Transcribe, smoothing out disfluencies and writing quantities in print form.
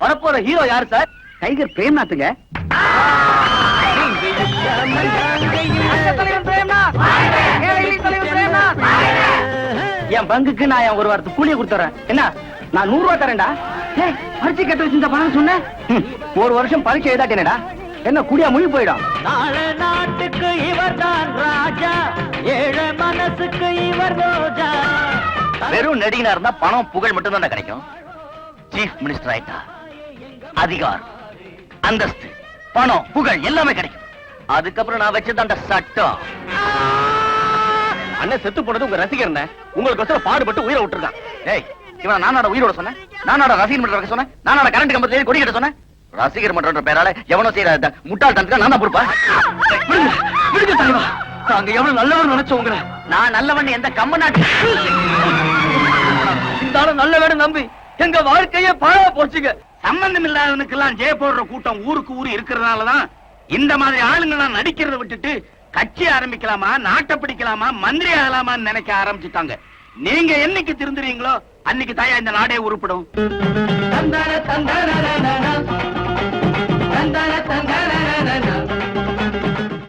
வரப்போற ஹீரோ யாரு sir? Tiger பிரேம்நாத்துங்க. என் பங்குக்கு நான் என் ஒரு வாரத்துக்கு கூலியை கொடுத்துறேன். என்ன, நான் 100 ரூபாய் தரேன்டா. பரிசை கட்ட வச்சிருந்த பணம் சொன்னேன். ஒரு வருஷம் பரிசை எழுதாட்டேனடா. என்ன குடியா முழி போயிடும். நாளை நாட்டுக்கு இவர் தான் ராஜா, ஏழை மனசுக்கு இவர் ரோஜா. வெறும் நடிகனா இருந்தா பணம் புகழ் மட்டும் தான் கிடைக்கும். சீஃப் மினிஸ்டர் ஆயிட்டா அதிகாரம், அந்தஸ்து, பணம், புகழ் எல்லாமே கிடைக்கும். அதுக்கப்புறம் நான் வச்சதாண்ட சட்டம். அண்ணன் செத்து போனது உங்க ரசிகர் உங்களுக்கு பாடுபட்டு உயிரை விட்டுருக்கான். ஏய், இவன் நானோட உயிரோட சொன்னேன், நானோட ரசிகர் மன்றம் வைக்க சொன்னேன், நானோட கரண்ட் கம்பத்துல கொடி கட்ட சொன்னேன். ரசிகர் மன்ற பேரால எவனோ செய்யற முட்டாள் தனத்துக்கு நான் தான் பொறுப்பேன். நாங்க எவ்வளவு நல்லவன் நினைச்சோங்க. நான் நல்லவன் எந்த கம்ம நாட்டு இருந்தாலும் நல்லவன் நம்பி எங்க வாழ்க்கையே பாழா போச்சுங்க. சம்பந்தம் இல்லாதவனுக்கு எல்லாம் ஜெய போடுற கூட்டம் ஊருக்கு ஊரு இருக்கிறதுனாலதான் இந்த மாதிரி ஆளுங்கெல்லாம் நடிக்கிறத விட்டுட்டு கட்சி ஆரம்பிக்கலாமா, நாட்டை பிடிக்கலாமா, மந்திரி ஆகலாமான்னு நினைக்க ஆரம்பிச்சுட்டாங்க. நீங்க என்னைக்கு திருந்துறீங்களோ அன்னைக்கு தாயா இந்த நாடே உருப்படும். தந்தன தந்தன